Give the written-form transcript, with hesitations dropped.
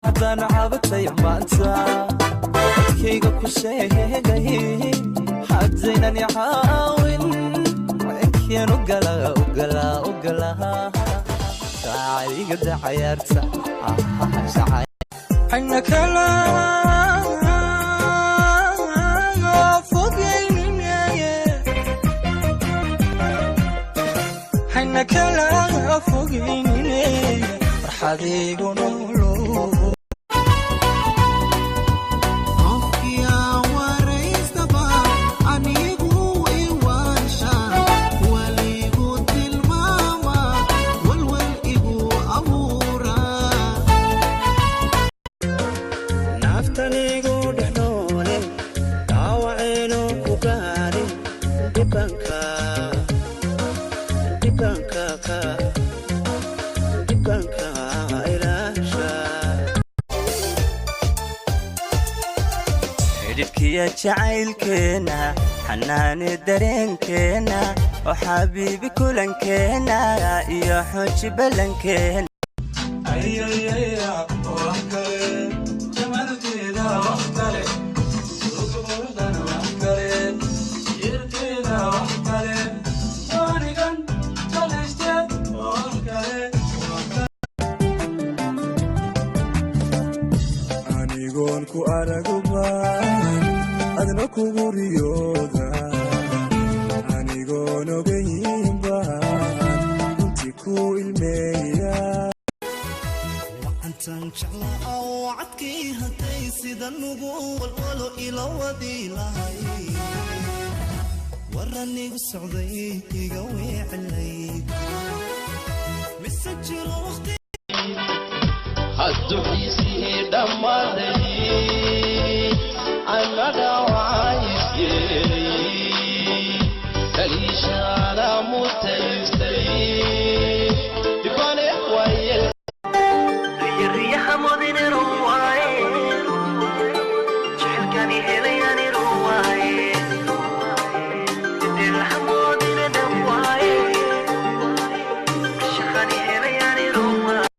haddaan cabatay maanta dadkayga ku sheegay haddaynan i caawin wankeen ugala saacadiga dacayaarta حنا كلام فوقين حنا كلام فوقين فرحتي قولوا يا جعيلكنا حنان درينكنا وحبيبي كلنكنا يا حج بلنكنا اي اي اي وحكرين جمالتينا وحكرين سوقنا وحكرين يرتينا وحكرين وانيقن جلشتين وحكرين انيقون كو ارقبا adna kugu riyooda anigoon ogaynba runtii ku ilmeeya wacantan jeclaa oo cadkii hadday sida nugu walwalo ila wadi lahay waranigu socday iga weeclay mise jiro waqti hadduu xiisihii dhammaaday annaga كليشانا متيستي بقالي ويل